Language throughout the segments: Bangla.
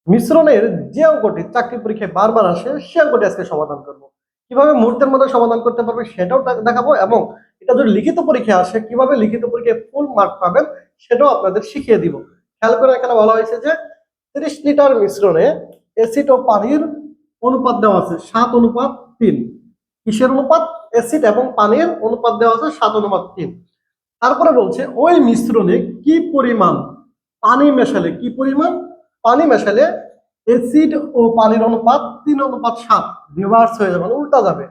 মিশ্রণের যে অঙ্কটি চাকরি পরীক্ষায় বারবার আসে সে অঙ্কটি আজকে সমাধান করব। কিভাবে মুহূর্তের মধ্যে সমাধান করতে পারবে সেটাও দেখাবো, এবং এটা যদি লিখিত পরীক্ষা আসে কিভাবে লিখিত পরীক্ষায় ফুল মার্ক পাবেন সেটাও আপনাদের শিখিয়ে দিব। খেয়াল করে এখানে বলা হয়েছে যে 30 লিটার মিশ্রণে অ্যাসিড ও পানির অনুপাত দেওয়া আছে 7:3। কিসের অনুপাত? অ্যাসিড এবং পানির অনুপাত দেওয়া আছে 7:3। তারপরে বলছে ওই মিশ্রণে কি পরিমাণ পানি মেশালে, কি পরিমাণ পানি মেশালে অ্যাসিড ও পানির অনুপাত 3:7 রিভার্স হয়ে যাবে, মানে উল্টা যাবে।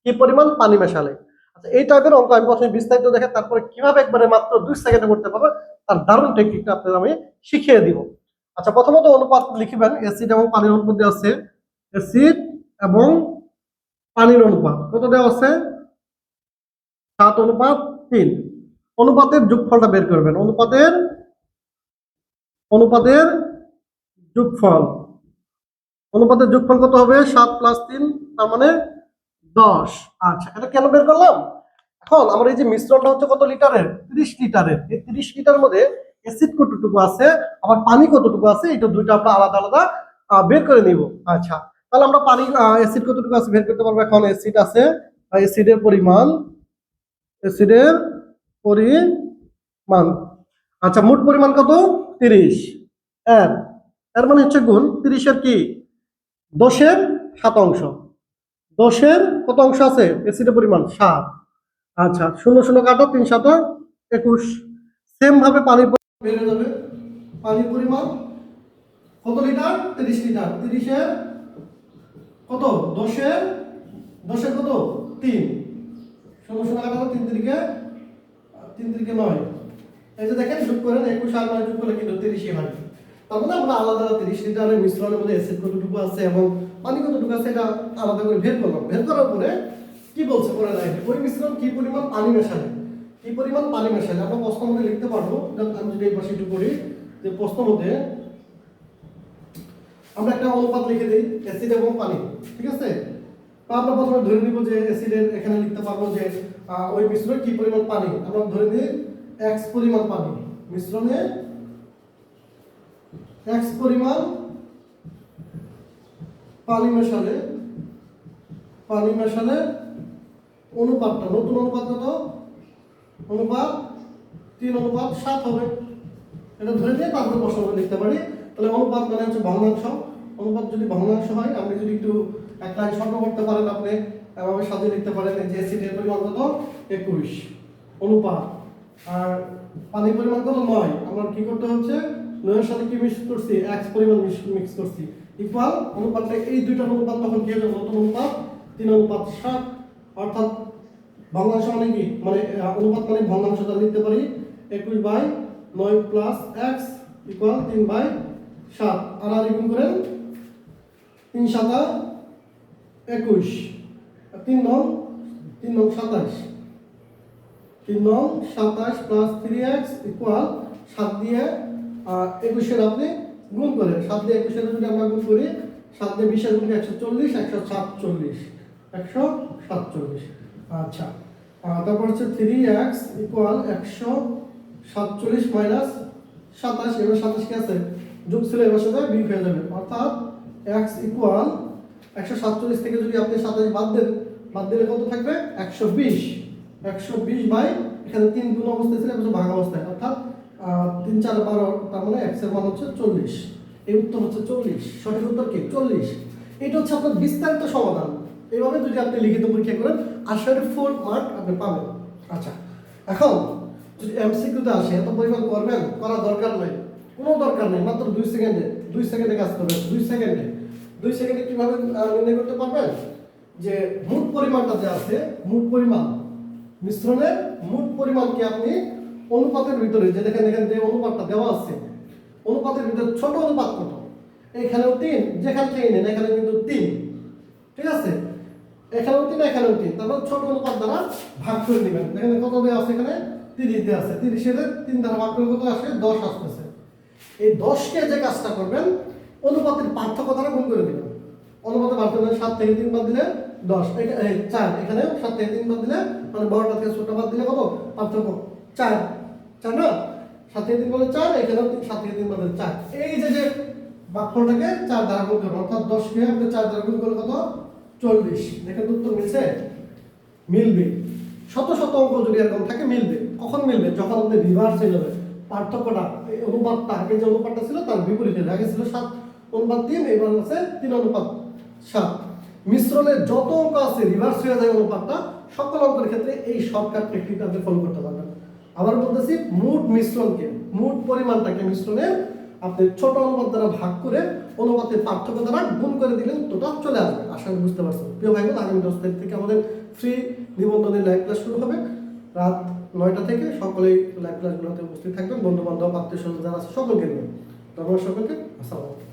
কি পরিমাণ পানি মেশালে। আচ্ছা, এই টাইপের অঙ্ক আমি প্রথমে বিস্তারিত দেখে তারপরে কিভাবে একবারে মাত্র 2 সেকেন্ডে করতে পারবে তার দারুণ টেকনিকটা আপনাদের আমি শিখিয়ে দিব। আচ্ছা, প্রথমত অনুপাত লিখবেন। অ্যাসিড এবং পানির অনুপাত দেওয়া আছে, অ্যাসিড এবং পানির অনুপাত কত দেওয়া আছে? 7:3। অনুপাতের যোগফলটা বের করবেন। অনুপাতের যোগফল অনুপাতের যোগফল কত হবে? 7 + 3 তার মানে 10। আচ্ছা, এটা কেন বের করলাম? এখন আমার এই যে মিশ্রণটা হচ্ছে কত লিটারের? 30 লিটারের। এই 30 লিটারের মধ্যে অ্যাসিড কতটুকু আছে আবার পানি কতটুকু আছে, এটা দুইটা আমরা আলাদা আলাদা বের করে নিব। আচ্ছা, তাহলে আমরা পানি অ্যাসিড কতটুকু আছে বের করতে পারবো। এখন অ্যাসিড আছে, অ্যাসিডের পরিমাণ। আচ্ছা, মোট পরিমাণ কত? 30। এর এর মানে হচ্ছে গুণ 30-এর কি 10-এর 7 অংশ। 10-এর কত অংশ আছে? অ্যাসিডের পরিমাণ 7। আচ্ছা, 0 0 কাটো, 3 7 21। সেম ভাবে পানির পরিমাণ বেড়ে যাবে। পানির পরিমাণ কত লিটার? 30 লিটার। 30-এর কত? 10-এর কত? 3। 0 0 কাটো, 3 3 9। এই যে দেখেন, যোগ করেন 21 আর 9 যোগ করলে কিন্তু 30-ই হয়। তার মানে আমরা আলাদা 30 লিটারের মিশ্রণের মধ্যে অ্যাসিড কতটুকু আছে এবং পানি কতটুকু আছে এটা আলাদা করে বের করলাম। বের করার পরে কি বলছে পরে দেখেন, ওই মিশ্রণ কি পরিমাণ পানি মেশালে, আমরা প্রশ্ন মধ্যে লিখতে পারবো। আমি যদি এই পাশে একটু করি, যে প্রশ্ন মধ্যে আমরা একটা অনুপাত লিখে দিই অ্যাসিড এবং পানি, ঠিক আছে? তো আমরা প্রথমে ধরে নিব যে অ্যাসিডের এখানে লিখতে পারবো যে ওই মিশ্রণে কি পরিমাণ পানি। আমরা ধরে নিই x পরিমাণ পানি, মিশ্রণে x পরিমাণ পানি মেশালে অনুপাতটা, নতুন অনুপাত কত? অনুপাত 3:7 হবে। এটা ধরে নিয়ে তারপরে প্রশ্ন লিখতে পারি। তাহলে অনুপাত মানে হচ্ছে ভগ্নাংশ। অনুপাত যদি ভগ্নাংশ হয়, আপনি যদি একটু এক লাইন শর্ট করতে পারেন, আপনি এভাবে সাজিয়ে লিখতে পারেন যে অ্যাসিডের পরিমাণ কত? 21 অনুপাত, আর পানির পরিমাণ কত? 9। আমরা কি করতে হচ্ছে? 9 এর সাথে কি মিক্স করছি? x পরিমাণ মিক্স করছি, ইকুয়াল অনুপাতটা এই দুইটার অনুপাত তখন কি হবে? নতুন অনুপাত 3:7। অর্থাৎ ভগ্নাংশ মানে কি, মানে অনুপাত মানে ভগ্নাংশটা লিখতে পারি 21/9 + x ইকুয়াল 3/7। আর গুণ করেন 3 7 21, 3 9 27, 3 9 27 + 3x ইকুয়াল 7 দিয়ে 21-এর আপনি গুণ করেন। 7 দিয়ে 21-এর যদি আমরা গুণ করি, 7 দিয়ে 20-এর গুণ 140, 147। আচ্ছা, তারপর হচ্ছে 3x ইকুয়াল 147 মাইনাস 27। এবার 27 কি আছে? যোগ ছিল, এবার সাথে বিয়োগ হয়ে যাবে। অর্থাৎ x ইকুয়াল 147 থেকে যদি আপনি 27 বাদ দিলে কত থাকবে? 120। 120 বাই এখানে 3 গুণ অবস্থায় ছিল, এখন ভাগ অবস্থায়, অর্থাৎ 3 4 12, তার মানে x এর মান হচ্ছে 40। এই উত্তর হচ্ছে 40। সঠিক উত্তর কি? 40। এটা হচ্ছে আপনার বিস্তারিত সমাধান। এইভাবে যদি আপনি লিখিত পরীক্ষা করেন, আশারে 4 মার্ক আপনি পাবেন। আচ্ছা, এখন যদি এমসিকিউতে আসে, এত পরিমাণ করবেন, করা দরকার নাই, কোনো দরকার নেই। মাত্র 2 সেকেন্ডে কাজ করবেন। 2 সেকেন্ডে কিভাবে নির্ণয় করতে পারবেন? যে মোট পরিমাণটা যে আছে, মোট পরিমাণ মিশ্রণের মোট পরিমাণকে আপনি অনুপাতের ভিতরে, যে দেখেন এখানে যে অনুপাতটা দেওয়া আছে, অনুপাতের ভিতরে ছোট অনুপাত কত? এখানেও 3, যেখান থেকে নেন এখানে কিন্তু 3, ঠিক আছে? এখানেও 3, এখানেও 3, তারপর ছোট অনুপাত দ্বারা ভাগ করে নেবেন। দেখেন কত দেওয়া আছে? এখানে 30 দেওয়া আছে। 30-এর 3 দ্বারা ভাগ করে কত আসে? 10 আসতেছে। এই 10-কে যে কাজটা করবেন, অনুপাতের পার্থক্য দ্বারা গুণ করে দিবেন। অনুপাতের পার্থক্য 7 থেকে 3 বাদ দিলে 10, 4। এখানেও 7 থেকে 3 বাদ দিলে, মানে বড়টা থেকে ছোটটা বাদ দিলে কত পার্থক্য? 4 না? 7 থেকে 3 বলে 4, এখানেও 7 থেকে 3 বলে 4। এই যে ভাগফলটাকে 4 দ্বারা গুণ করবেন, অর্থাৎ 10 কে আপনি 4 দ্বারা গুণ করলে কত 40। দেখেন উত্তর মিলছে, মিলবে। শত শত অঙ্ক যদি এরকম থাকে মিলবে। কখন মিলবে? যখন আপনি রিভার্স হয়ে যাবে, পার্থক্যটা এই অনুপাতটা আগে যে অনুপাতটা ছিল তার বিপরীতে, আগে ছিল 7:3, এবার আছে 3:7। মিশ্রণের যত অঙ্ক আছে রিভার্স হয়ে যায় অনুপাতটা, সকল অঙ্কের ক্ষেত্রে এই শর্টকাট টেকনিকটা আপনি ফলো করতে পারবেন। আবার বলতেছি, মোট মিশ্রণকে, মোট পরিমাণটাকে মিশ্রণের আপনি ছোট অনুপাত দ্বারা ভাগ করে অনুপাতের পার্থক্য দ্বারা গুণ করে দিলে উত্তরটা চলে আসবে। আশা করি বুঝতে পারছেন। প্রিয় ভাই বোন, আগামী 10 তারিখ থেকে আমাদের ফ্রি নিবন্ধনের লাইভ ক্লাস শুরু হবে রাত 9টা থেকে। সকলেই লাইভ ক্লাসগুলোতে উপস্থিত থাকবেন, বন্ধু বান্ধব আত্মীয় স্বজন যারা আছে সকলকে নেবেন। ধন্যবাদ সকলকে। আসসালামু আলাইকুম।